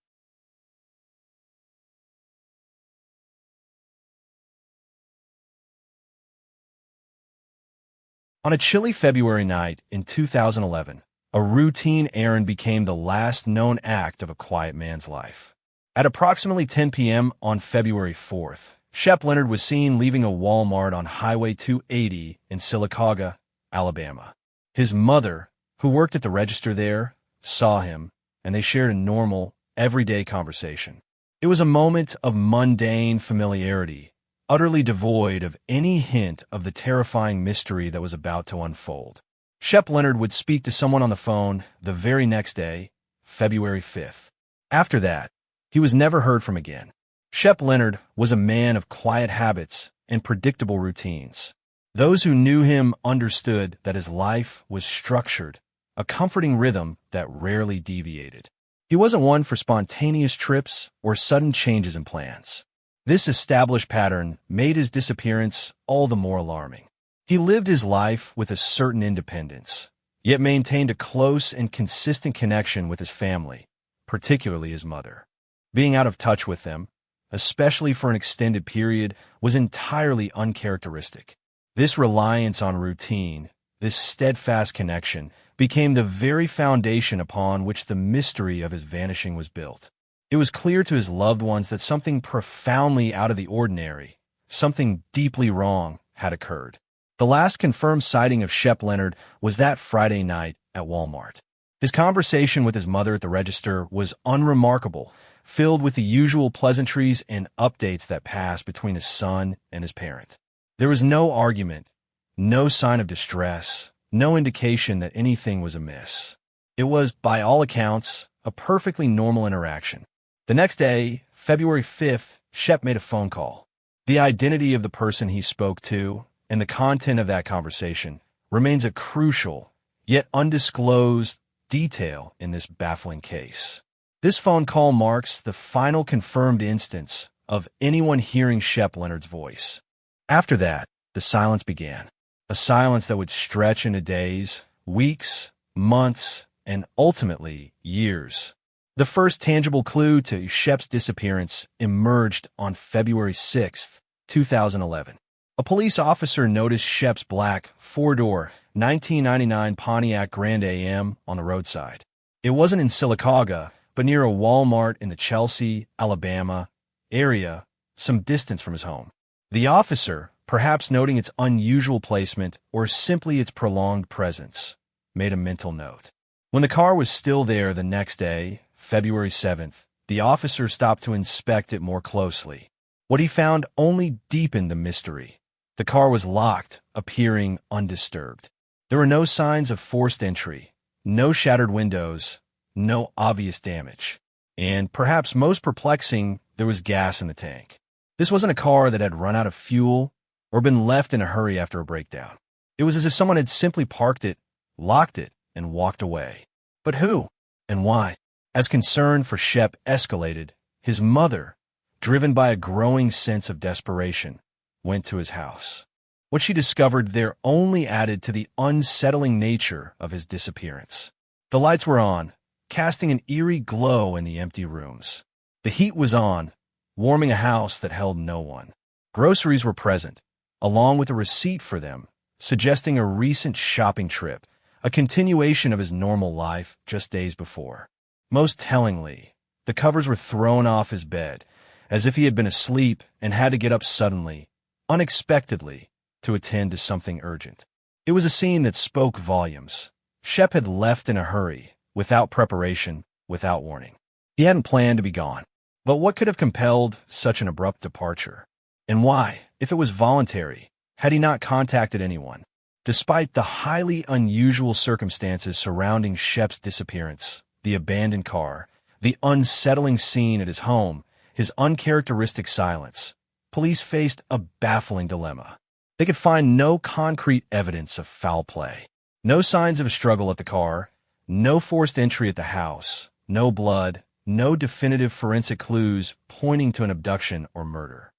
On a chilly February night in 2011, a routine errand became the last known act of a quiet man's life. At approximately 10 p.m. on February 4th, Shep Leonard was seen leaving a Walmart on Highway 280 in Sylacauga, Alabama. His mother, who worked at the register there, saw him, and they shared a normal, everyday conversation. It was a moment of mundane familiarity, utterly devoid of any hint of the terrifying mystery that was about to unfold. Shep Leonard would speak to someone on the phone the very next day, February 5th. After that, he was never heard from again. Shep Leonard was a man of quiet habits and predictable routines. Those who knew him understood that his life was structured, a comforting rhythm that rarely deviated. He wasn't one for spontaneous trips or sudden changes in plans. This established pattern made his disappearance all the more alarming. He lived his life with a certain independence, yet maintained a close and consistent connection with his family, particularly his mother. Being out of touch with them, especially for an extended period, was entirely uncharacteristic. This reliance on routine, this steadfast connection, became the very foundation upon which the mystery of his vanishing was built. It was clear to his loved ones that something profoundly out of the ordinary, something deeply wrong, had occurred. The last confirmed sighting of Shep Leonard was that Friday night at Walmart. His conversation with his mother at the register was unremarkable, filled with the usual pleasantries and updates that passed between his son and his parent. There was no argument, no sign of distress, no indication that anything was amiss. It was, by all accounts, a perfectly normal interaction. The next day, February 5th, Shep made a phone call. The identity of the person he spoke to and the content of that conversation remains a crucial, yet undisclosed, detail in this baffling case. This phone call marks the final confirmed instance of anyone hearing Shep Leonard's voice. After that, the silence began, a silence that would stretch into days, weeks, months, and ultimately years. The first tangible clue to Shep's disappearance emerged on February 6th, 2011. A police officer noticed Shep's black, four-door, 1999 Pontiac Grand AM on the roadside. It wasn't in Sylacauga, but near a Walmart in the Chelsea, Alabama area, some distance from his home. The officer, perhaps noting its unusual placement or simply its prolonged presence, made a mental note. When the car was still there the next day, February 7th, the officer stopped to inspect it more closely. What he found only deepened the mystery. The car was locked, appearing undisturbed. There were no signs of forced entry, no shattered windows, no obvious damage. And perhaps most perplexing, there was gas in the tank. This wasn't a car that had run out of fuel or been left in a hurry after a breakdown. It was as if someone had simply parked it, locked it, and walked away. But who? And why? As concern for Shep escalated, his mother, driven by a growing sense of desperation, went to his house. What she discovered there only added to the unsettling nature of his disappearance. The lights were on, casting an eerie glow in the empty rooms. The heat was on, warming a house that held no one. Groceries were present, along with a receipt for them, suggesting a recent shopping trip, a continuation of his normal life just days before. Most tellingly, the covers were thrown off his bed, as if he had been asleep and had to get up suddenly, unexpectedly, to attend to something urgent. It was a scene that spoke volumes. Shep had left in a hurry, without preparation, without warning. He hadn't planned to be gone. But what could have compelled such an abrupt departure? And why, if it was voluntary, had he not contacted anyone? Despite the highly unusual circumstances surrounding Shep's disappearance, the abandoned car, the unsettling scene at his home, his uncharacteristic silence, police faced a baffling dilemma. They could find no concrete evidence of foul play, no signs of a struggle at the car, no forced entry at the house, no blood, no definitive forensic clues pointing to an abduction or murder.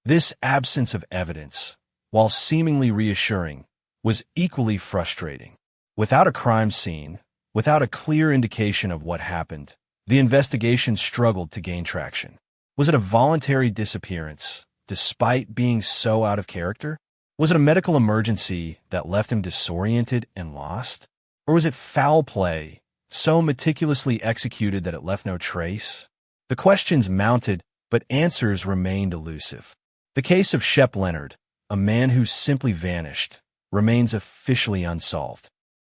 This absence of evidence, while seemingly reassuring, was equally frustrating. Without a crime scene, without a clear indication of what happened, the investigation struggled to gain traction. Was it a voluntary disappearance, despite being so out of character? Was it a medical emergency that left him disoriented and lost? Or was it foul play, so meticulously executed that it left no trace? The questions mounted, but answers remained elusive. The case of Shep Leonard, a man who simply vanished, remains officially unsolved.